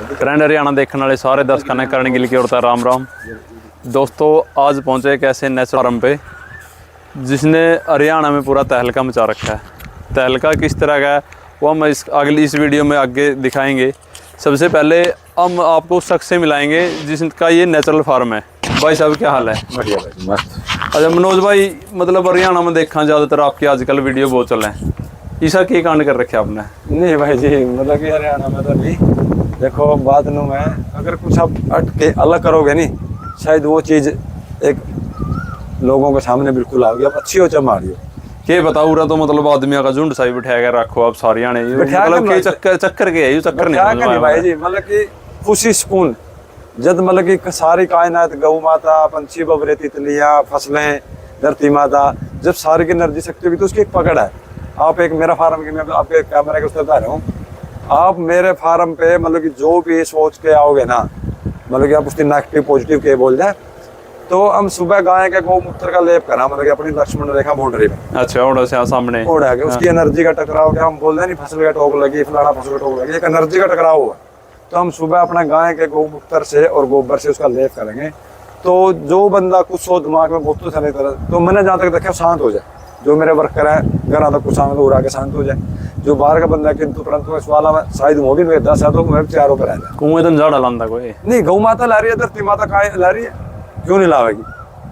Trend Haryana देखने वाले सारे दर्शकों ने करने के लिए होता है राम राम दोस्तों। आज पहुंचे एक ऐसे नेचुरल फार्म पे जिसने हरियाणा में पूरा तहलका मचा रखा है। तहलका किस तरह का है वो हम इस वीडियो में आगे दिखाएंगे। सबसे पहले हम आपको उस शख्स से मिलाएंगे जिसका ये नेचुरल फार्म है। भाई साहब क्या हाल है? बढ़िया भाई, मस्त। अच्छा मनोज भाई, मतलब हरियाणा में देखा ज़्यादातर आपकी आजकल वीडियो बहुत चल रहे हैं, ऐसा क्या कांड कर रखे आपने? नहीं भाई जी, मतलब कि हरियाणा में तो नहीं। देखो बात नू है, अगर कुछ आप हट के अलग करोगे नहीं, शायद वो चीज़ एक लोगों के सामने बिल्कुल आओगी। आप अच्छी हो चाहे माड़ी हो, के बताओ रहा तो मतलब आदमियों का झुंड सा बिठा के रखो आप सारे आने, मतलब के चक्कर के है चक्कर नहीं भाई जी। मतलब कि खुशी सुकून जब मतलब कि सारी कायनात, गौ माता, पंछी, बबरे, तितलियां, फसलें, धरती माता, जब सारी की एनर्जी शक्ति होगी तो उसकी एक पकड़ है। आप एक मेरा फार्म की, मैं आपके कैमरे के उस बता रहा हूँ, आप मेरे फार्म पे मतलब कि जो भी सोच के आओगे ना, मतलब कि आप उसकी नेगेटिव पॉजिटिव के बोल जाए, तो हम सुबह गाय के गौमूत्र का लेप करा, मतलब कि अपनी लक्ष्मण रेखा बाउंड्री पे। अच्छा, ओढ़ से सामने ओढ़ है उसकी एनर्जी का टकराव, क्या हम बोल रहे हैं, नहीं फसल का टोक लगी, फलाना फसल का टोक लगी, एक एनर्जी का टकराव हुआ। तो हम सुबह अपना गाय के गौमूत्र से और गोबर से उसका लेप करेंगे, तो जो बंदा कुछ सो दिमाग में बहुत सारी तरह, तो मैंने जहाँ तक देखा शांत हो जाए। जो मेरे वर्कर है घर आता कुछ शांत उड़ा के शांत हो जाए। जो बाहर का बंदा है किंतु परंतु इस वाला में शायद वो भी मेरे 10 है तो मैं चारों पर रहता कुएं तो झाड़ा लांदा कोई नहीं। गौ माता ला रही है, धरती माता काय ला रही है, क्यों नहीं लावेगी?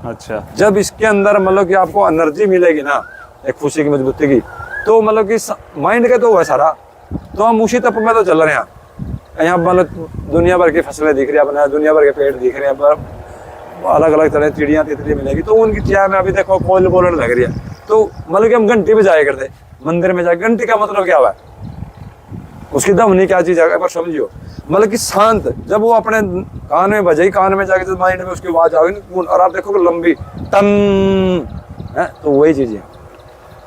अच्छा, जब जब इसके अंदर मतलब कि आपको एनर्जी मिलेगी ना, एक खुशी की, मजबूती की, तो मतलब कि माइंड के तो है सारा। तो हम उसी तप में तो चल रहे हैं। यहाँ मतलब दुनिया भर की फसलें दिख रही है, अपने दुनिया भर के पेड़ दिख रहे हैं, अलग अलग तरह चिड़ियाँ तितली मिलेगी। तो उनकी चाय में अभी देखो कोयल बोलने लग रही है, तो मतलब कि हम घंटी पे जाया करते मंदिर में जाए। घंटी का मतलब क्या हुआ, उसकी धमनी क्या चीज है पर समझियो, मतलब कि शांत। जब वो अपने कान में बजेगी, कान में जाके जब माइंड में उसकी आवाज आएगी और आप देखोगे लंबी टन है, तो वही चीज है।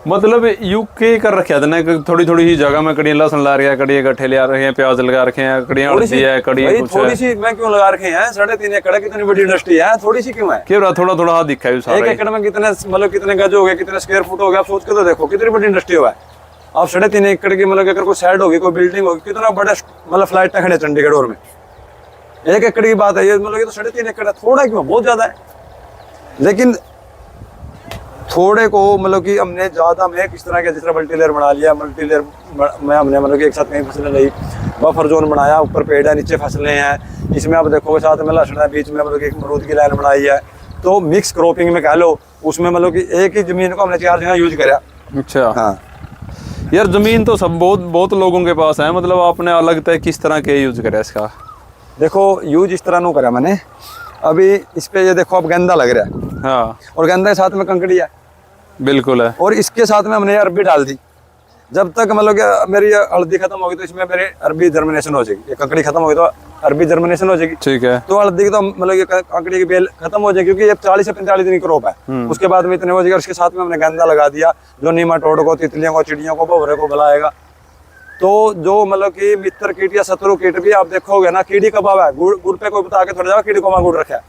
मतलब यू के कर रखे थे थोड़ी थोड़ी ही जगह में कड़ी लहसुन ला रही है, कड़ी गट्ठे ले रहे हैं, प्याज लगा रखे हैं, कड़ियाँ उड़ती है, कड़ी कुछ थोड़ी सी मैं क्यों लगा रखे हैं? 3.5 एकड़ कितनी बड़ी इंडस्ट्री है, थोड़ी सी क्यों है? क्यों थोड़ा थोड़ा हाथ दिखा है। 1 एकड़ में कितने मतलब कितने गज हो गए, कितने स्क्वायर फुट हो गया, आप सोच के तो देखो कितनी बड़ी इंडस्ट्री हुआ है। आप 3.5 एकड़ की मतलब अगर कोई साइड होगी, कोई बिल्डिंग होगी, कितना बड़ा मतलब फ्लाइट खड़े चंडीगढ़ और में 1 एकड़ की बात है ये, मतलब ये तो 3.5 एकड़ है। थोड़ा क्यों, बहुत ज्यादा है। लेकिन थोड़े को मतलब कि हमने ज्यादा में किस तरह के, जिस तरह मल्टीलेयर बना लिया, मल्टीलेयर में हमने मतलब कि एक साथ कई फसलें नहीं, बफर जोन बनाया, ऊपर पेड़ है, नीचे फसलें हैं। इसमें आप देखोगे साथ में लहसुन है, बीच में मतलब कि एक अमरूद की लाइन बनाई है। तो मिक्स क्रॉपिंग में कह लो, उसमें मतलब कि एक ही जमीन को हमने 4 जगह यूज करा। अच्छा हाँ यार, जमीन तो सब बहुत लोगों के पास है, मतलब आपने अलग तय किस तरह के यूज करा इसका? देखो यूज इस तरह नो करा मैंने। अभी इस पे ये देखो, अब गेंदा लग रहा है, हाँ, और गेंदा के साथ में कंकड़ी है, बिल्कुल है, और इसके साथ में हमने अरबी डाल दी। जब तक मतलब कि मेरी हल्दी खत्म होगी तो इसमें मेरी अरबी जर्मिनेशन हो जाएगी। ये कंकड़ी खत्म होगी तो अरबी जर्मिनेशन हो जाएगी। ठीक है। तो हल्दी की तो मतलब ये कंकड़ी की बेल खत्म हो जाएगी, क्योंकि ये 40 से 45 दिन की क्रॉप है। उसके बाद में इतने हो जाएगा। उसके साथ में हमने गेंदा लगा दिया, जो नीमाटोड को, तितलियों को, चिड़ियों को, भंवरे को बुलाएगा। तो जो मतलब कि मित्र कीट या शत्रु कीट भी आप देखोगे ना, कीड़ी कब आवा है, गुड़ पे कोई बता के थोड़ा जाओ कीड़ी को वहां गुड़ रखा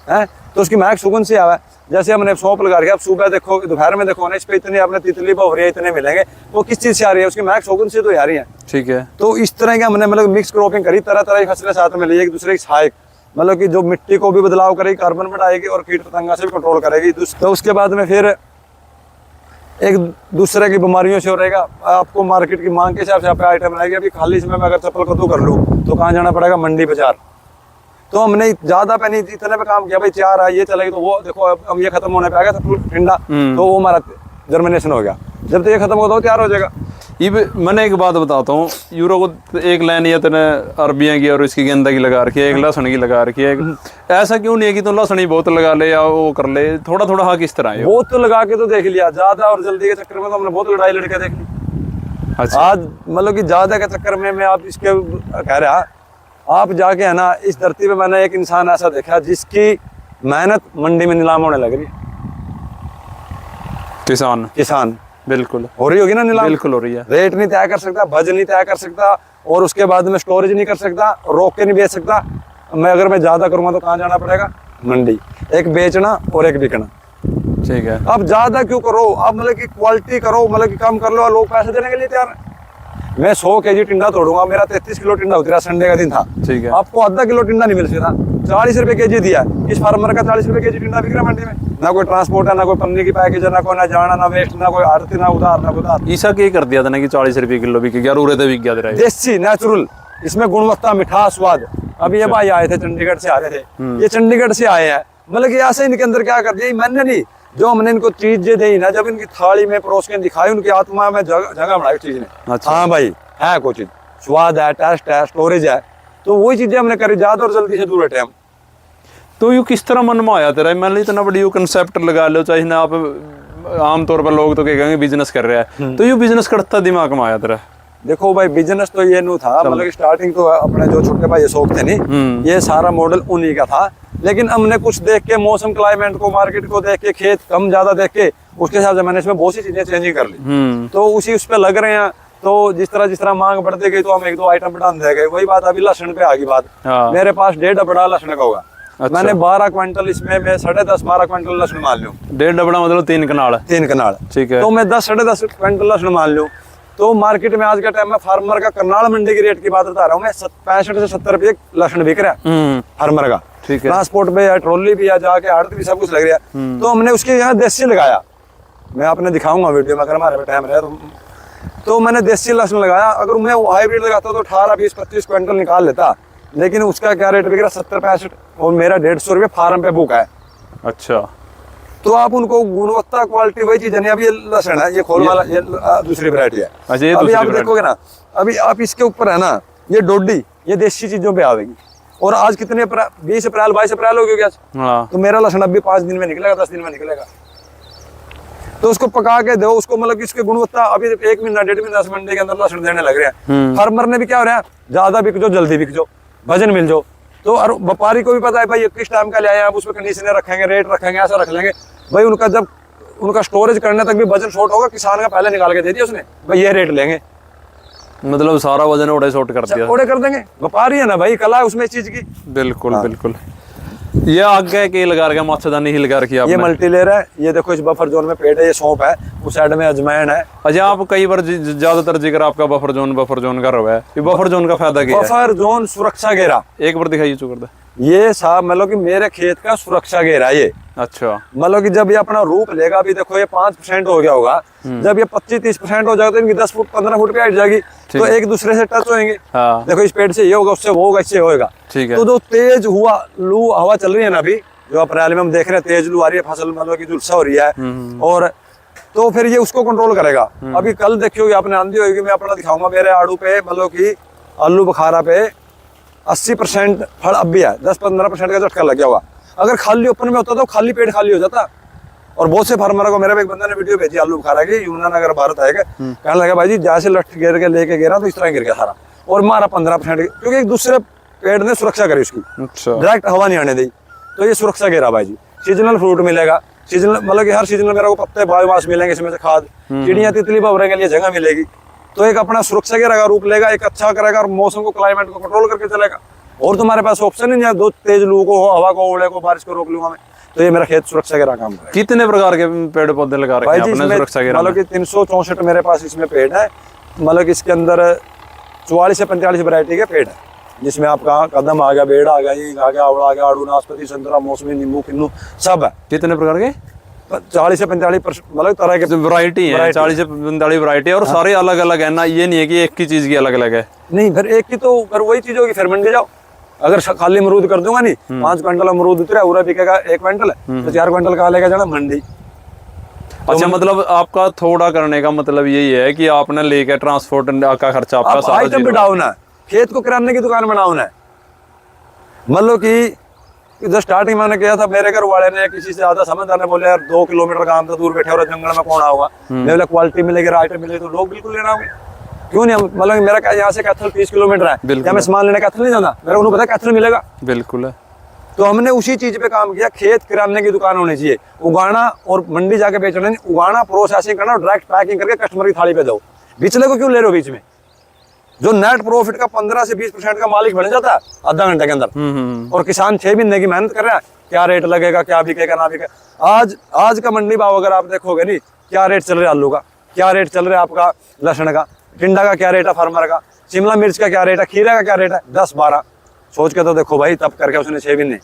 है, तो उसकी महक सुगंध से आवा है। जैसे हमने सौंप लगा रखा है, आप सुबह देखो, दोपहर में देखो ना, इस पे इतने अपने तितली भंवरे इतने मिलेंगे, वो किस चीज से आ रही है? उसकी महक सुगंध से तो आ रही है। ठीक है। तो इस तरह के हमने मतलब मिक्स क्रॉपिंग करी, तरह तरह की फसलें साथ में ली, एक दूसरे की सहायक, मतलब कि जो मिट्टी को भी बदलाव करेगी, कार्बन बढ़ाएगी और कीट पतंगा से भी कंट्रोल करेगी। तो उसके बाद में फिर एक दूसरे की बीमारियों से हो रहेगा। आपको मार्केट की मांग के हिसाब से आप आइटम बनाएगी। अभी खाली समय में अगर चप्पल कद्दू कर लूँ तो कहाँ जाना पड़ेगा? मंडी बाजार। तो हमने ज्यादा पे नहीं, इतने पे काम किया भाई, 4 है ये चलेगी, तो वो देखो अब ये खत्म होने पे आ गया था ठंडा, तो वो हमारा जर्मिनेशन हो गया। जब तक ये खत्म होगा तो तैयार हो जाएगा। ये मैंने एक बात बताता हूँ, यूरो को एक लाइन या तेने अरबियाँ की और इसकी गेंदा की लगा रखी है, एक लहसुन की लगा रखी है। ऐसा क्यों नहीं है कि तो लहसुन ही बहुत लगा ले या वो कर ले, थोड़ा थोड़ा हाँ किस तरह है? बहुत तो लगा के तो देख लिया, ज्यादा और जल्दी के चक्कर में तो हमने बहुत लड़ाई लड़के देख ली। अच्छा। आज मतलब कि ज्यादा के चक्कर में मैं आप इसके कह रहा, आप जाके है ना, इस धरती पे मैंने एक इंसान ऐसा देखा जिसकी मेहनत मंडी में नीलाम होने लग रही है। किसान बिल्कुल हो रही होगी ना नीलाम, बिल्कुल हो रही है। रेट नहीं तय कर सकता, भज नहीं तय कर सकता, और उसके बाद में स्टोरेज नहीं कर सकता, रोक के नहीं बेच सकता। मैं ज्यादा करूंगा तो कहाँ जाना पड़ेगा? मंडी। एक बेचना और एक बिकना। ठीक है। अब ज्यादा क्यों करो? अब मतलब कि क्वालिटी करो, मतलब कि कम कर लो, लोग पैसे देने के लिए तैयार है। मैं 100 kg टिंडा तोड़ूंगा, मेरा 33 किलो टिंडा उतरा, संडे का दिन था। ठीक है। आपको आधा किलो टिंडा नहीं मिल सकता, 40 रुपए केजी दिया। इस फार्मर का 40 रुपए केजी टिंडा बिक रहा मंडी में। ना कोई ट्रांसपोर्ट है, ना कोई पन्नी की पैकेज है, ना कोई ना जाना, ना वेस्ट, ना कोई आड़ती, ना उधार, ना उधार। ईसा के कर दिया था ना कि 40 रुपए किलो बिक गया, उरे बिक गया तेरा। देसी नेचुरल, इसमें गुणवत्ता, मिठास, स्वाद। अभी ये भाई आए थे चंडीगढ़ से आ रहे थे, ये चंडीगढ़ से आए हैं, मतलब कि ऐसे इनके अंदर क्या कर दिया, मैंने नहीं, जो हमने इनको चीज दी ना, जब इनकी थाली में परोस के दिखाई, उनकी आत्मा में जगह बनाई चीज ने। अच्छा। हाँ भाई है कुछ स्वाद है, टेस्ट है, स्टोरेज है, तो वही चीजें हमने करी, ज्यादा और जल्दी से दूर हटे हम। तो यू किस तरह मन में आया तेरा, मान ली इतना बड़ी यू कंसेप्ट लगा लो, चाहे ना आप आमतौर पर लोग तो कहेंगे बिजनेस कर रहा है, तो यू बिजनेस करता दिमाग में आया तेरा? देखो भाई बिजनेस तो ये नहीं था, मतलब स्टार्टिंग तो अपने जो छोटे भाई शौक थे नहीं, ये सारा मॉडल उन्हीं का था। लेकिन हमने कुछ देख के, मौसम क्लाइमेट को, मार्केट को देख के, खेत कम ज्यादा देख के, उसके हिसाब से मैंने इसमें बहुत सी चीजें चेंजिंग कर ली। तो उसी उस पे लग रहे हैं, तो जिस तरह मांग बढ़ती गई तो हम 1-2 आइटम बढ़ाने दे गए। वही बात अभी लहसुन पे आ गई बात। हाँ। मेरे पास 1.5 डबड़ा लहसुन का होगा। अच्छा। मैंने 12 क्विंटल, इसमें मैं 10.5-12 क्विंटल लहसुन मान लूँ। 1.5 डबड़ा मतलब 3 कनाल? 3 कनाल। ठीक है। तो मैं 10-10.5 क्विंटल लहसुन मान लूँ, तो मार्केट में आज के टाइम में फार्मर का, करनाल मंडी की रेट की बात बता रहा हूँ मैं, 65 से 70 रुपये लहसुन बिक रहा है फार्मर का। ठीक है। ट्रांसपोर्ट पे या ट्रॉली भी, या जाके आड़त भी, सब कुछ लग रहा है। तो हमने उसके यहाँ देसी लगाया, मैं आपने दिखाऊंगा वीडियो में अगर हमारे पे टाइम रहे तो मैंने देसी लहसुन लगाया। अगर मैं वो हाइब्रिड लगाता तो 18, 20, 25 क्विंटल निकाल लेता, लेकिन उसका क्या रेट बिक रहा, 70-65, और मेरा 150 रुपये फार्म पे बुक है। अच्छा। तो आप उनको गुणवत्ता, क्वालिटी वही चीज है। अब ये लहसुन है, ये खोल वाला, ये दूसरी वैरायटी है। अच्छा, ये अभी दूसरी आप variety। देखोगे ना, अभी आप इसके ऊपर है ना, ये डोडी, ये देसी चीजों पे आवेगी। और आज कितने 20 अप्रैल 22 अप्रैल हो गई आज। हाँ। तो मेरा लहसुन अभी 5 दिन में निकलेगा, 10 दिन में निकलेगा। तो उसको पका के दो, उसको मतलब इसकी गुणवत्ता अभी 1 महीना 1.5 महीना से मंडी के अंदर लहसुन देने लग रहे हैं। फार्मर ने भी क्या हो रहा है, ज्यादा बिक जाओ, जल्दी बिक जाओ, वजन मिल जाओ। तो और व्यापारी को भी पता है भाई ये किस टाइम का ले आए, आप उसमें कंडीशनर रखेंगे, रेट रखेंगे, ऐसा रख लेंगे भाई। उनका जब उनका स्टोरेज करने तक भी वजन शॉर्ट होगा, किसान का पहले निकाल के दे दिया उसने, भाई ये रेट लेंगे, मतलब सारा वजन ओड़े शॉर्ट कर दिया। ओड़े कर देंगे। व्यापारी है ना भाई, कला है उसमें इस चीज की। बिल्कुल बिल्कुल। ये आगे के लगा रखा, मच्छरदानी ही लगा रखी है ये आपने। मल्टी लेयर है, ये देखो इस बफर जोन में पेड़ है, ये सौंफ है, उस साइड में अजवाइन है। अच्छा, आप कई बार ज्यादातर जिक्र आपका बफर जोन का रहा है, ये बफर जोन का फायदा क्या है? बफर जोन सुरक्षा घेरा, एक बार दिखाइए चुकर दे। ये साहब मतलब कि मेरे खेत का सुरक्षा घेरा ये। अच्छा। मतलब कि जब ये अपना रूप लेगा, अभी देखो ये 5% हो गया होगा, जब ये 25-30% हो जाएगा तो इनकी 10 फुट 15 फुट पे हट जाएगी, तो एक दूसरे से टच होंगे। हाँ। देखो इस पेड़ से ये होगा, उससे वो होगा, इससे होगा। ठीक है। तो जो तेज हुआ लू हवा चल रही है ना, अभी जो अप्रैल में हम देख रहे हैं, तेज लू आ रही है, फसल मतलब की झुलसा हो रही है, और तो फिर ये उसको कंट्रोल करेगा। अभी कल देखियोगे आपने, आंधी होगी, मैं अपना दिखाऊंगा मेरे आड़ू पे, मतलब की आलू बुखारा पे 80% फल अब भी है, 10-15% का झटका लग गया होगा। अगर खाली ओपन में होता तो खाली पेट खाली हो जाता। और बहुत से फार्मर को, मेरे एक बंदा ने वीडियो भेजी आलू बुखारा की, यमुनानगर भारत आएगा, कहने लगा भाई जी जैसे लठ गिर के लेके गिरा तो इस तरह गिर गया सारा, और मारा 15%, क्योंकि एक दूसरे पेड़ ने सुरक्षा करी उसकी। अच्छा। डायरेक्ट हवा नहीं आने दी, तो ये सुरक्षा घेरा भाई जी। सीजनल फ्रूट मिलेगा, सीजनल मतलब कि हर सीजन में मेरे को पत्ते बायोमास मिलेंगे, इसमें से खाद, चिड़िया तितली भवरे के लिए जगह मिलेगी। तो एक अपना सुरक्षा घेरा का रूप लेगा, एक अच्छा करेगा, और मौसम को, क्लाइमेट को कंट्रोल करके चलेगा। और तुम्हारे पास ऑप्शन ही नहीं है, दो तेज लू को, हवा को, ओले को, बारिश को रोक लूंगा मैं। तो ये मेरा खेत सुरक्षा घेरा काम है। कितने प्रकार के पेड़ पौधे लगा रखे हैं आपने सुरक्षा घेरा में? मतलब कि 364 मेरे पास इसमें पेड़ है, मतलब कि इसके अंदर 44 से 45 वैरायटी के पेड़ है, जिसमें आपका कदम आ गया, बेड़ आ गया, ईख आ गया, आवड़ा आ गया, आड़ू, नाशपाती, संतरा, मौसमी, नींबू, किन्नू, सब है। कितने प्रकार के? 40 से 45 मतलब तरह के वैरायटी है, 40 से 45 वैरायटी है, और सारे अलग अलग है ना, ये नहीं है कि एक ही चीज की अलग अलग है। नहीं, फिर एक की तो फिर वही चीज होगी, फिर मंडी जाओ। अगर खाली अमरूद कर दूंगा नहीं, 5 क्विंटल अमरूद उतरा, पूरा बिकेगा 1 क्विंटल, तो 4 क्विंटल का लेगा जाना मंडी। अच्छा, मतलब आपका थोड़ा करने का मतलब यही है कि आपने लेके ट्रांसपोर्ट का खर्चा आपका सारा आइटम भी डाउन है, खेत को किराने की दुकान बनाना है। मतलब कि जब स्टार्टिंग मैंने किया था, मेरे घर वाले ने किसी से ज्यादा समझदार ने बोले यार 2 किलोमीटर काम था, दूर बैठे और जंगल में कौन आऊंगा, मेरे क्वालिटी मिलेगी, आइटम मिलेगी, तो लोग बिल्कुल लेना होंगे, क्यों नहीं। मतलब मेरा क्या यहाँ से कैथल 30 किलोमीटर है, क्या मैं सामान लेने कैथल नहीं जाना, मेरे को पता है कैथल मिलेगा। बिल्कुल है। तो हमने उसी चीज पे काम किया, खेत किराने की दुकान होनी चाहिए, उगाना और मंडी जाके बेचना नहीं, उगाना, प्रोसेसिंग करना, डायरेक्ट पैकिंग करके कस्टमर की थाली पे दो। बिचले को क्यों ले रहे हो बीच में? जो नेट प्रॉफिट का 15 से 20% का मालिक बन जाता है आधा घंटे के अंदर, और किसान 6 महीने की मेहनत कर रहा है, क्या रेट लगेगा, क्या बिकेगा, ना बिकेगा। आज का मंडी भाव अगर आप देखोगे नहीं, क्या रेट चल रहा है आलू का, क्या रेट चल रहा है आपका लहसुन का, टिंडा का क्या रेट है फार्मर का, शिमला मिर्च का क्या रेट है, खीरा का क्या रेट है, 10-12 सोच के तो देखो भाई। तब करके उसने 6 महीने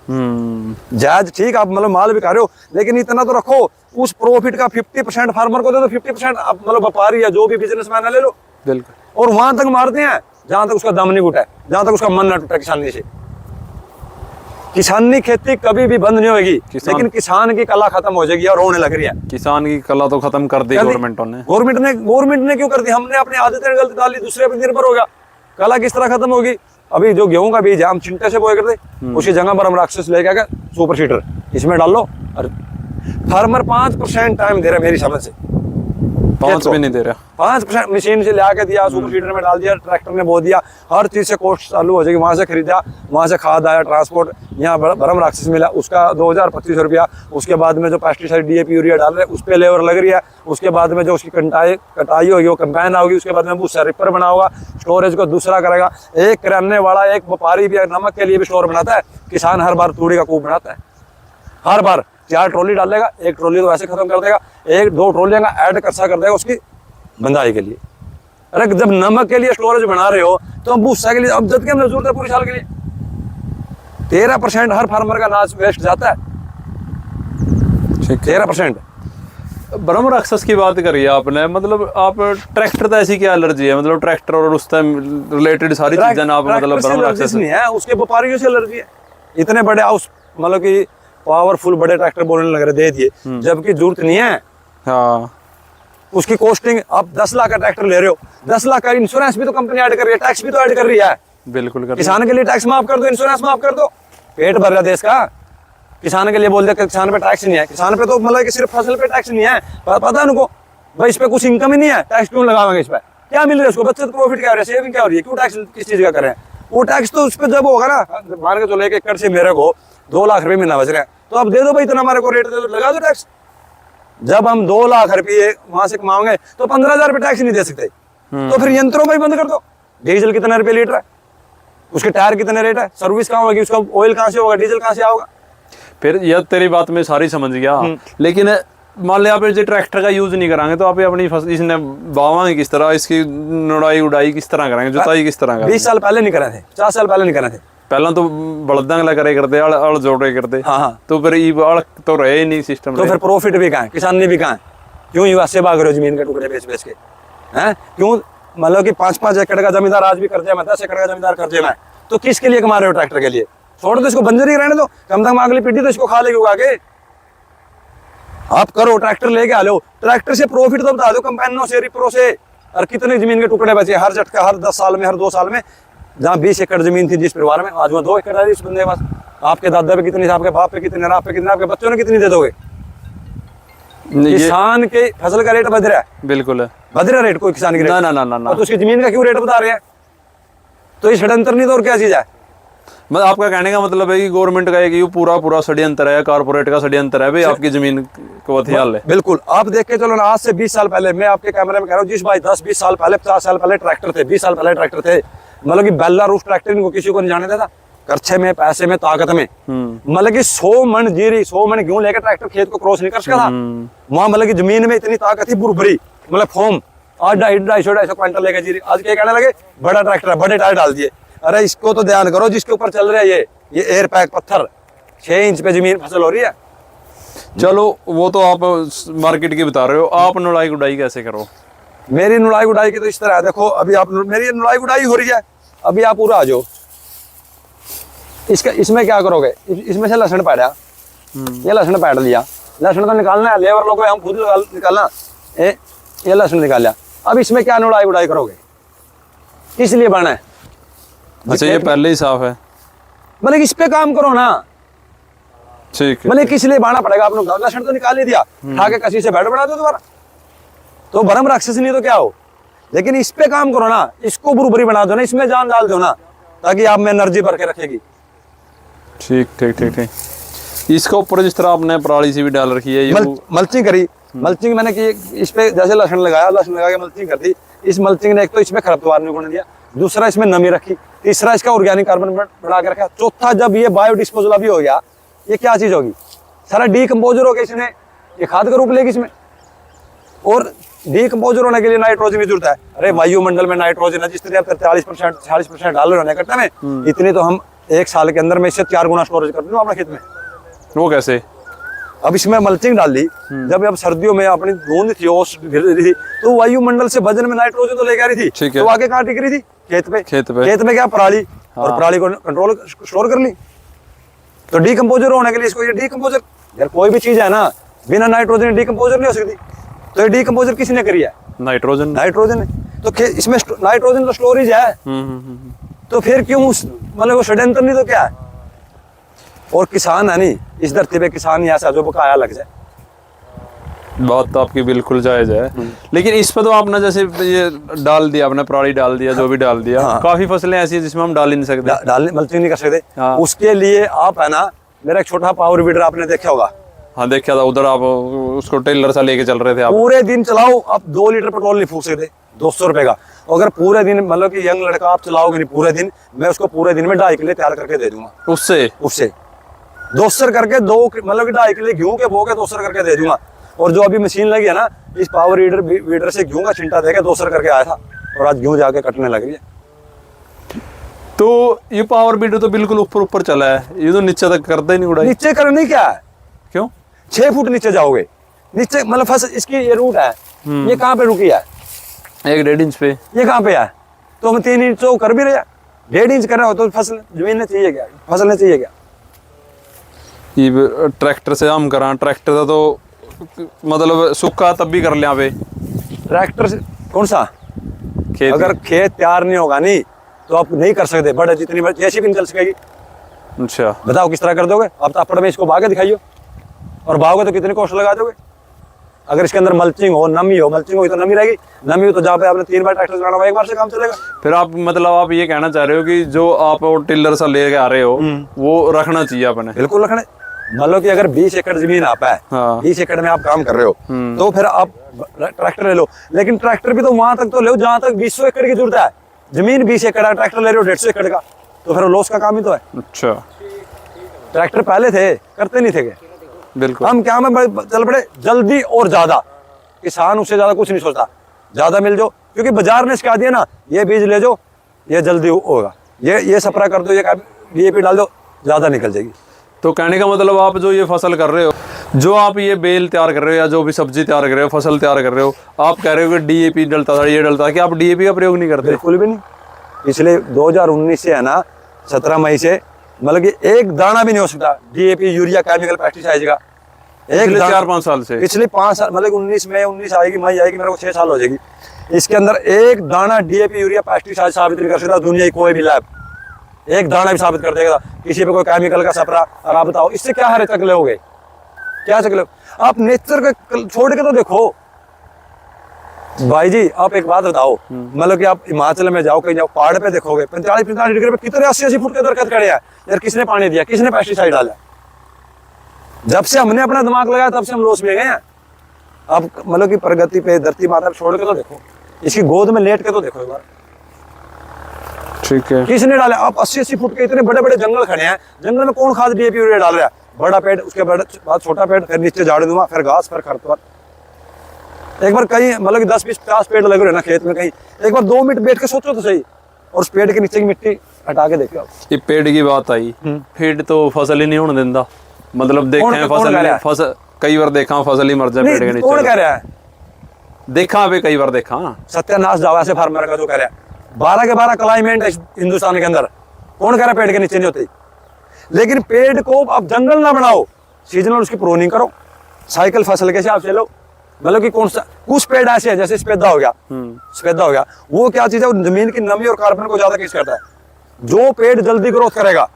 जायज, ठीक आप मतलब माल भी खा रहे हो, लेकिन इतना तो रखो उस प्रॉफिट का 50% फार्मर को दे दो, 50% आप मतलब व्यापारी या जो भी बिजनेसमैन है ले लो। बिल्कुल। और वहां तक मारते हैं जहां तक उसका दम नहीं घुटा है, जहां तक उसका मन ना टूटा किसानी से। किसानी खेती कभी भी बंद नहीं होगी, लेकिन किसान की कला खत्म हो जाएगी और होने लग रही है। किसान की कला तो खत्म कर दी गवर्नमेंटों ने। गवर्नमेंट ने क्यों कर दी? हमने अपनी आदतें गलत डाली, दूसरे पर निर्भर हो गया। कला किस तरह खत्म होगी? अभी जो गेहूं का बीज है हम चिंटे से बोए करते, उसी जगह पर हम राक्षस लेके आके सुपर सीडर इसमें डाल लो। और फार्मर 5% टाइम दे रहा है मेरी समझ से, 5 भी नहीं दे रहा। 5% मशीन से ला के दिया, सुपर सीडर में डाल दिया, ट्रैक्टर ने बो दिया, हर चीज से कॉस्ट चालू हो जाएगी। वहां से खरीदा, वहां से खाद आया, ट्रांसपोर्ट, यहाँ भरम राक्षस मिला, उसका 2000-2500 रुपया। उसके बाद में जो पेस्टिसाइड DAP यूरिया डाल रहे हैं उस पर लेबर लग रही है। उसके बाद में जो उसकी कटाई होगी वो कंबाइन होगी, उसके बाद में भूसा रिपर बना होगा, स्टोरेज को दूसरा करेगा। एक किराने वाला, एक व्यापारी भी नमक के लिए भी स्टोर बनाता है, किसान हर बार तूड़ी का कूप बनाता है। हर बार 4 ट्रॉली डालेगा, 1 ट्रॉली तो ऐसे खत्म कर देगा, 1-2 ट्रॉलियां का ऐड करसा कर देगा उसकी बंदाई के लिए। अरे जब नमक के लिए स्टोरेज बना रहे हो तो हम भूसा के लिए, अब जब हमें जरूरत है पूरी साल के लिए। 13% हर फार्मर का अनाज वेस्ट जाता है, 13%। ब्रह्म राक्षस की बात करी आपने, मतलब आप ट्रैक्टर तो ऐसी क्या एलर्जी है? मतलब ट्रैक्टर और उस टाइम रिलेटेड सारी चीजें आप मतलब ब्रह्म राक्षस नहीं है, उसके व्यापारियों से एलर्जी है। इतने बड़े हाउस मतलब कि पावरफुल बड़े ट्रैक्टर बोलने लग रहे दे दिए, जबकि जरूरत नहीं है। हाँ, उसकी कॉस्टिंग, आप 10 लाख का ट्रैक्टर ले रहे हो, 10 लाख का इंश्योरेंस भी तो कंपनी ऐड कर रही है, टैक्स भी तो ऐड कर रही है। बिल्कुल कर। किसान के लिए टैक्स माफ कर दो, इंश्योरेंस माफ कर दो, पेट भर रहा देश का। किसान के लिए बोल दे किसान पे टैक्स नहीं है, किसान पे तो मतलब कि सिर्फ फसल पे टैक्स नहीं है, पता है उनको भाई इस पे कुछ इनकम ही नहीं है, टैक्स क्यों लगावांगे? इस पे क्या मिल रहा है उसको? बच्चे तो प्रॉफिट क्या हो रहा है, सेविंग क्या हो रही है, क्यों टैक्स किस चीज का करें? वो टैक्स तो उस पर जब होगा ना, मान के चलो 1 एकड़ से मेरे को 2 लाख रुपए महीना बच रहा है, तो अब दे दो भाई, इतना हमारे को रेट दे दो, लगा दो टैक्स। जब हम 2 लाख रुपये वहां से कमाओगे तो 15,000 रुपये टैक्स नहीं दे सकते, तो फिर यंत्रों पर ही बंद कर दो। डीजल कितना रुपये लीटर है, उसके टायर कितने रेट है, सर्विस कहाँ होगी, उसका ऑयल कहाँ से होगा, डीजल कहाँ से आओगा? फिर यह तेरी बात में सारी समझ गया, लेकिन मान लिया आप जो ट्रैक्टर का यूज नहीं कराएंगे तो आप अपनी फसल इसने बावाएंगे किस तरह, इसकी nuड़ाई उड़ाई किस तरह करेंगे, जुताई किस तरह करेंगे? 20 साल पहले नहीं करे थे, 50 साल पहले नहीं करे थे। पहला तो बलदा करे करते, अड़ जोड़े करते। हाँ। तो फिर अड़ तो रहे ही नहीं सिस्टम। तो फिर प्रॉफिट भी कहाँ है, किसान ने भी कहाँ है? क्यों युवा से भाग रहे हो जमीन के टुकड़े बेच बेच के? हैं क्यों? मतलब कि 5-5 एकड़ का जमींदार आज भी कर्जे में, 10 एकड़ का जमींदार कर्जे में, तो किसके लिए कमा रहे हो? ट्रैक्टर के लिए। छोड़ दो इसको, बंजर ही रहने दो, कम से कम अगली पीढ़ी तो इसको खा लेगी उगा के। आप करो, ट्रैक्टर लेके आ लो, ट्रैक्टर से प्रॉफिट तो बता दो, कंबाइनों से, रिपरों से। और कितने जमीन के टुकड़े बचे हर झटका, हर 10 साल में, हर 2 साल में। जहाँ 20 एकड़ जमीन थी जिस परिवार में, आज वहाँ 2 एकड़ है इस बंदे के पास। आपके दादा पे कितनी, आपके बाप पे कितने, आप पे कितने, आपके बच्चों ने कितनी दे दोगे? किसान के फसल का रेट बद रहा है। बिल्कुल है, बद रहा रेट कोई किसान की रेट? ना। तो उसकी जमीन का क्यों रेट बता रहे हैं? तो ये षड्यंत्र नहीं तो और क्या चीज है? मतलब आपका कहने का मतलब है कि गवर्नमेंट का एक पूरा षड्यंत्र है, कारपोरेट का षड्यंत्र है भाई, आपकी जमीन को हथियार ले। बिल्कुल, आप देख के चलो ना, आज से 20 साल पहले, मैं आपके कैमरे में कह रहा हूँ, जिस भाई 10-20 साल पहले, 50 साल पहले ट्रैक्टर थे, 20 साल पहले ट्रैक्टर थे, मतलब कि बेलारूस ट्रैक्टर इनको किसी को नहीं जाने देता, खर्चे में, पैसे में, ताकत में। मतलब कि 100 मन जीरी, 100 मन गेहूं लेकर ट्रैक्टर खेत को क्रॉस नहीं कर सकता था वहां। मतलब कि जमीन में इतनी ताकत थी, बुरबरी, मतलब फोम। आज 250 क्विंटल लेकर जीरी, आज क्या कहने लगे, बड़ा ट्रैक्टर है, बड़े टायर डाल दिए। अरे इसको तो ध्यान करो, जिसके ऊपर चल रहा है ये एयर पैक पत्थर, 6 इंच पे जमीन फसल हो रही है। चलो वो तो आप मार्केट की बता रहे हो, आप नुड़ाई गुड़ाई कैसे करो? मेरी नुड़ाई गुड़ाई की तो इस तरह है, देखो अभी आप, मेरी नुड़ाई गुड़ाई हो रही है, अभी आप पूरा आ जाओ। इसमें क्या करोगे, इसमें से लहसुन पाड़ा, ये लहसुन पाड़ लिया, लहसुन तो निकालना है, लेबर लोगों हम खुद निकालना, ये लहसुन निकाल लिया। अब इसमें क्या नुड़ाई गुड़ाई करोगे, किस लिए बना है? अच्छा, ये पहले ही साफ है, मतलब इस पे काम करो ना। ठीक है, मतलब किस लिए बाना पड़ेगा? आपने लहसुन तो निकाल ही दिया, खा के कसी से बैठ बना दो दोबारा, तो भरम राक्षस नहीं तो क्या हो। लेकिन इस पे काम करो ना, इसको बुरबरी बना दो ना, इसमें जान डाल दो ना, ताकि आप में एनर्जी भर के रखेगी। ठीक। इसके ऊपर जिस तरह आपने पराली सी भी डाल रखी है, ये मल्चिंग करी। मल्चिंग मैंने की, इस पे जैसे लहसुन लगाया, लहसुन लगा के मल्चिंग कर दी। इस मल्चिंग ने एक तो इसमें खरपतवार नहीं होने दिया, दूसरा इसमें नमी रखी, तीसरा इसका ऑर्गेनिक कार्बन बढ़ा के रखा, चौथा जब ये बायोडिस्पोजल अभी हो गया, ये क्या चीज होगी, सारा डीकम्पोजर हो गया, इसने ये खाद का रूप लेगी इसमें। और डीकम्पोजर होने के लिए नाइट्रोजन की जरूरत है। अरे वायुमंडल में नाइट्रोजन है, जिस तरह आप 43% 40% डाल रहे हो कट्टा में, इतनी तो हम 1 साल के अंदर में इससे 4 गुना स्टोरेज कर दूँ अपने खेत में। वो कैसे? अब इसमें मल्चिंग डाल दी, जब अब सर्दियों में अपनी बूंद थी ओस गिर रही थी, तो वायुमंडल से वजन में नाइट्रोजन तो लेके आ रही थी, तो आगे कहाँ टिक रही थी? खेत पे। खेत में क्या पराली, और पराली को कंट्रोल स्टोर कर ली। तो डीकम्पोजर होने के लिए इसको, ये डीकम्पोजर, यार कोई भी चीज है ना बिना नाइट्रोजन डीकम्पोजर नहीं हो सकती। तो ये डीकम्पोजर किसने करी है? नाइट्रोजन। नाइट्रोजन है। तो इसमें नाइट्रोजन तो स्टोरेज है, तो फिर क्यों मतलब वो षड्यंत्र नहीं तो क्या है? और किसान है नहीं, इस धरती पे किसान ही ऐसा जो बकाया लग जाए। बात तो आपकी बिल्कुल जायज है, लेकिन इस पर तो आपने जैसे ये डाल दिया, आपने पराली डाल दिया, जो भी डाल दिया, काफी फसलें ऐसी है जिसमें हम डाल ही नहीं सकते, डालने मल्चिंग नहीं कर सकते। उसके लिए आप है ना, मेरा एक छोटा पावर वीडर आपने देखा होगा। हाँ देखा था, उधर आप उसको टेलर सा लेके चल रहे थे आप। पूरे दिन चलाओ, आप 2 लीटर पेट्रोल नहीं फूक सकते 200 रुपए का। अगर पूरे दिन मतलब कि यंग लड़का आप चलाओगे नहीं पूरे दिन, मैं उसको पूरे दिन में 2.5 किलो तैयार करके दे दूंगा। उससे 200 करके 2 मतलब कि 2.5 किलो गेहूं के बो के 200 करके दे दूंगा। और जो अभी मशीन लगी है ना, इस पावर वीडर से गेहूं का छिंटा देके 200 करके आया था, और आज गेहूं जाके कटने लग रही है। तो ये पावर वीडर तो बिल्कुल ऊपर चला है, ये तो नीचे तक करता ही नहीं उड़ाई। नीचे करनी क्या है? क्यों? 6 फुट नीचे जाओगे, नीचे मतलब फसल इसकी ये रूट है, ये कहाँ पे रुकी है? 1-1.5 इंच पे। ये कहाँ पे है? तो हम 3 इंच तो कर भी रहे हैं, 1.5 इंच कर रहे हो तो फसल जमीन ने चाहिए क्या? फसल ने चाहिए क्या? ये ट्रैक्टर से हम करा, ट्रैक्टर का तो मतलब सूखा तब भी कर लिया पे। ट्रैक्टर से कौन सा खेत? अगर खेत तैयार नहीं होगा नहीं तो आप नहीं कर सकते, बड़े जितनी बड़ी जैसी भी नहीं चल सकेगी। अच्छा बताओ किस तरह कर दोगे? आप तापड़ में इसको भागे दिखाइयो, और भागोगे तो कितने कॉस्ट लगा दोगे? अगर इसके अंदर मल्चिंग हो, नमी हो, मल्चिंग होगी तो नमी रहेगी, नमी हो तो जहाँ पे आपने 3 बार ट्रैक्टर चलाना होगा 1 बार से काम चलेगा। फिर आप मतलब आप ये कहना चाह रहे हो कि जो आप टिलर सा लेके आ रहे हो वो रखना चाहिए अपने? बिल्कुल रखने। मान लो कि अगर 20 एकड़ जमीन आप है, 20 एकड़ में आप काम कर रहे हो, तो फिर आप ट्रैक्टर ले लो, लेकिन ट्रैक्टर भी तो वहां तक तो ले जहां तक 200 एकड़ की जरूरत है। जमीन 20 एकड़ है, ट्रैक्टर ले रहे हो 150 एकड़ का, तो फिर लॉस का काम ही तो है। अच्छा, ट्रैक्टर पहले थे, करते नहीं थे क्या? बिल्कुल। हम क्या में चल पड़े जल्दी और ज्यादा, किसान उससे ज्यादा कुछ नहीं सोचता, ज्यादा मिल जाओ, क्योंकि बाजार ने सिखा दिया ना, ये बीज ले जाओ ये जल्दी होगा, ये सप्रा कर दो, ये DAP डाल दो, ज्यादा निकल जाएगी। तो कहने का मतलब आप जो ये फसल कर रहे हो, जो आप ये बेल तैयार कर रहे हो या जो भी सब्जी तैयार कर रहे हो, फसल तैयार कर रहे हो, आप कह रहे हो कि DAP डलता था, ये डलता था, कि आप DAP का प्रयोग नहीं करते? बिल्कुल भी नहीं। पिछले 2019 से है ना, 17 मई से मतलब कि एक दाना भी नहीं हो सकता DAP यूरिया केमिकल पेस्टिसाइड का। पिछले 4-5 साल से? पिछले 5 साल मतलब 19 में 19 आएगी, मई आएगी, मेरे को 6 साल हो जाएगी, इसके अंदर एक दाना DAP यूरिया पेस्टिसाइड साबित नहीं कर सकता दुनिया की कोई भी लैब। एक दाना भी साबित कर देगा किसी पे कोई केमिकल का सपरा। और आप बताओ इससे क्या हरे तक लोगे? क्या चकले? आप नेचर का छोड़ के तो देखो भाई जी। आप एक बात बताओ, मतलब कि आप हिमाचल में जाओ, कहीं जाओ, पहाड़ पे देखोगे 45-45 डिग्री पे कितने 80-80 फुट के दरख्त खड़े हैं यार। किसने पानी दिया? किसने पेस्टिसाइड डाला? जब से हमने अपना दिमाग लगाया तब से हम लॉस में गए हैं। आप मतलब कि प्रगति पे धरती माता पे छोड़ के तो देखो, इसकी गोद में लेट के तो देखो एक बार। ठीक है, किसने डाला? आप 80-80 फुट के इतने बड़े बड़े जंगल खड़े हैं, जंगल में कौन खाद DAP यूरिया डाल रहा है? बड़ा पेड़, उसके बाद छोटा पेड़, फिर नीचे झाड़ूनुमा, फिर घास, फिर खरपतवार। एक बार कहीं मतलब कि 10-20-50 पेड़ लगे हुए ना खेत में, कहीं एक बार 2 मिनट बैठ के सोचो तो सही, और उस पेड़ के नीचे की मिट्टी हटा के देखो। ये पेड़ की बात आई, पेड़ तो फसल ही नहीं होने देता। मतलब देखे हैं फसल कई बार देखा, फसल ही मर जाए पेड़ के नीचे। कौन कह रहा है? देखा अभी कई बार देखा। सत्यानाश जावा से फार्मर का जो कह रहा है, 12 के 12 क्लाइमेट है हिंदुस्तान के अंदर, कौन कह रहा है पेड़ के नीचे नहीं होती? लेकिन पेड़ को आप जंगल ना बनाओ, सीजनल उसकी प्रूनिंग करो, साइकिल फसल के हिसाब से लो। मतलब कि कौन सा कुछ पेड़ ऐसे है, जैसे सफेदा हो गया, सफेदा हो गया, वो क्या चीज है? जमीन की नमी और कार्बन को ज्यादा किस करता है? जो पेड़ जल्दी ग्रोथ करेगा,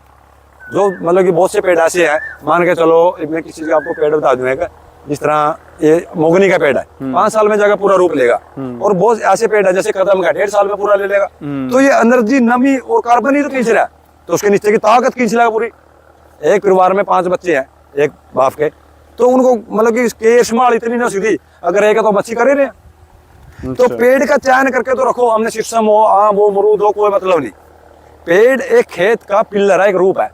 जो मतलब कि बहुत से पेड़ ऐसे हैं, मान के चलो मैं किसी चीज का आपको पेड़ बता दूंगा, जिस तरह ये मोगनी का पेड़ है, 5 साल में जाकर पूरा रूप लेगा, और बहुत ऐसे पेड़ है जैसे कदम का 1.5 साल में पूरा ले लेगा। तो ये एनर्जी, नमी और कार्बन ही तो खींच रहा है, तो उसके नीचे की ताकत खींच लेगा पूरी। एक परिवार में 5 बच्चे हैं एक बाप के, तो उनको मतलब कि केयर संभाल इतनी नहीं सीधी, अगर एक है तो बच्ची कर ही रहे हैं। तो पेड़ का चयन करके तो रखो, हमने शीशम हो, आम हो, अमरूद हो, कोई मतलब नहीं। पेड़ एक खेत का पिलर है, एक रूप है।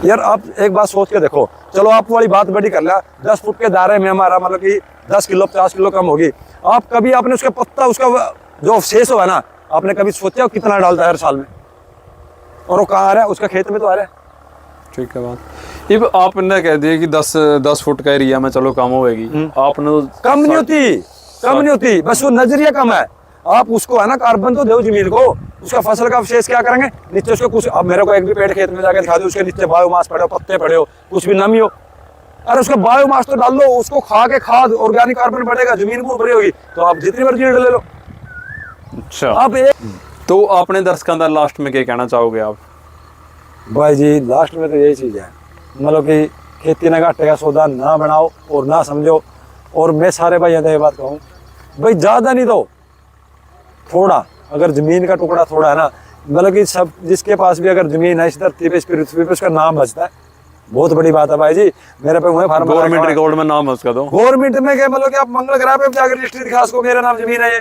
यार आप एक बात सोच के देखो, चलो आप वाली बात बड़ी कर लिया, 10 फुट के दायरे में हमारा मतलब कि 10 किलो 50 किलो कम होगी। आप कभी आपने उसका पत्ता, उसका जो शेष हुआ ना, आपने कभी सोचा कितना डालता है हर साल में, और वो कहाँ आ रहा है? उसका खेत में तो आ रहा है। ठीक है बात। ये आपने कह दिया कि 10 फुट का एरिया में चलो कम होगी, आपने तो कम नहीं होती, कम नहीं होती, बस वो नजरिया कम है। आप उसको है ना कार्बन तो दो जमीन को, उसका फसल का अवशेष क्या करेंगे नीचे उसके कुछ। अब मेरे को एक भी पेड़ खेत में जाकर दिखा दो, उसके नीचे बायोमास पड़े हो, पत्ते पड़े हो, कुछ भी नमी हो, अरे उसका बायोमास तो डाल लो, उसको खा के खाद ऑर्गेनिक कार्बन बढ़ेगा, जमीन को भरी होगी, तो आप जितनी मर्जी ले लो। अच्छा, आप एक तो आपने दर्शकों का लास्ट में क्या कहना चाहोगे आप? भाई जी लास्ट में तो यही चीज है, मतलब कि खेती ना घाटे का सौदा ना बनाओ और ना समझो। और मैं सारे भाई ये बात कहूँ, भाई ज्यादा नहीं दो, थोड़ा, अगर जमीन का टुकड़ा थोड़ा है ना, मतलब कि सब जिसके पास भी अगर जमीन है इस धरती पे, इस पृथ्वी पे, उसका नाम बचता है, बहुत बड़ी बात है भाई जी। मेरे पे हुए फार्म, गवर्नमेंट रिकॉर्ड में नाम है उसका, तो गवर्नमेंट में क्या मतलब कि आप मंगल ग्रह पे जाकर रजिस्ट्री दिखा सको मेरा नाम जमीन है ये।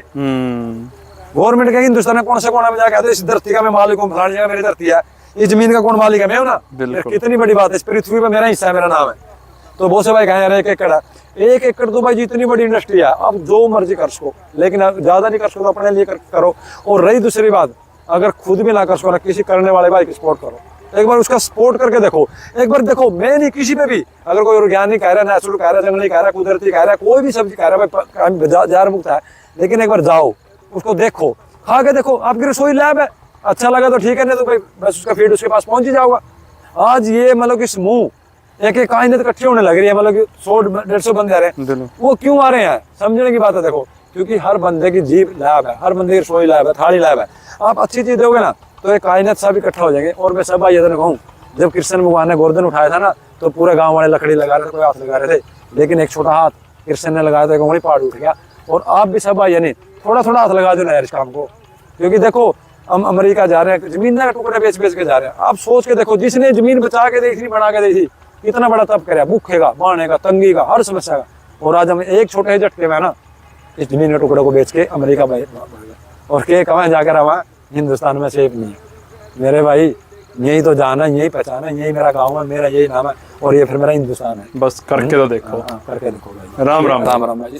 गवर्नमेंट का हिंदुस्तान में कौन से कोना में जाकर इस धरती का मैं मालिक हूँ, फलानी जगह मेरी धरती है, इस जमीन का कौन मालिक है? मैं हूँ ना। कितनी बड़ी बात है, इस पृथ्वी पे मेरा हिस्सा है, मेरा नाम है। तो बहुत से भाई कहें यार 1 एकड़ है, 1 एकड़ तो भाई जितनी बड़ी इंडस्ट्री है, आप जो मर्जी कर सको, लेकिन ज्यादा नहीं कर सको तो अपने लिए करो। और रही दूसरी बात, अगर खुद भी ना कर सको ना, किसी करने वाले भाई की सपोर्ट करो, एक बार उसका सपोर्ट करके देखो। एक बार देखो, मैं नहीं किसी पे भी, अगर कोई ऑर्गेनिक कह रहा है, नेचुरल कह रहा है, जंगली कह रहा है, कुदरती कह रहा है, कोई भी सब्जी कह रहा है, भाई जार मुक्त है, लेकिन एक बार जाओ उसको देखो, खा के देखो। आपकी रसोई लैब है, अच्छा लगा तो ठीक है, नहीं तो भाई बस उसका फीड उसके पास पहुंच ही जाओगा। आज ये मतलब कि समूह एक कायनात इकट्ठी होने लग रही है, मतलब कि 100-150 बंदे आ रहे हैं, वो क्यों आ रहे हैं? समझने की बात है। देखो, क्योंकि हर बंदे की जीभ लैब है, हर बंदे की रसोई लैब है, थाली लैब है। आप अच्छी चीज दोगे ना तो एक कायनात सब इकट्ठा हो जाएंगे। और मैं सब भाई ये कहूँ, जब कृष्ण भगवान ने गोवर्धन उठाया था ना, तो पूरे गाँव वाले लकड़ी लगा रहे थे, कोई हाथ लगा रहे थे, लेकिन एक छोटा हाथ कृष्ण ने लगाया था, वही पहाड़ उठ गया। और आप भी सब भाई यानी थोड़ा थोड़ा हाथ लगा दो ना यार इस काम को, क्योंकि देखो हम अमेरिका जा रहे हैं, जमीन का टुकड़े बेच बेच के जा रहे हैं। आप सोच के देखो, जिसने जमीन बचा के देखी, बना के देखी, कितना बड़ा तप करे, भूखे का, मारने का, तंगी का, हर समस्या का। और आज हम एक छोटे झटके में ना इस जमीन के टुकड़े को बेच के अमेरिका में, और के कहाँ जाकर हवा हिंदुस्तान में सेफ नहीं है। मेरे भाई यही तो जाना, यही पहचाना, यही मेरा गाँव है, मेरा यही नाम है, और ये फिर मेरा हिंदुस्तान है। बस करके तो देखो। करके देखो भाई। राम राम। राम राम भाई जी।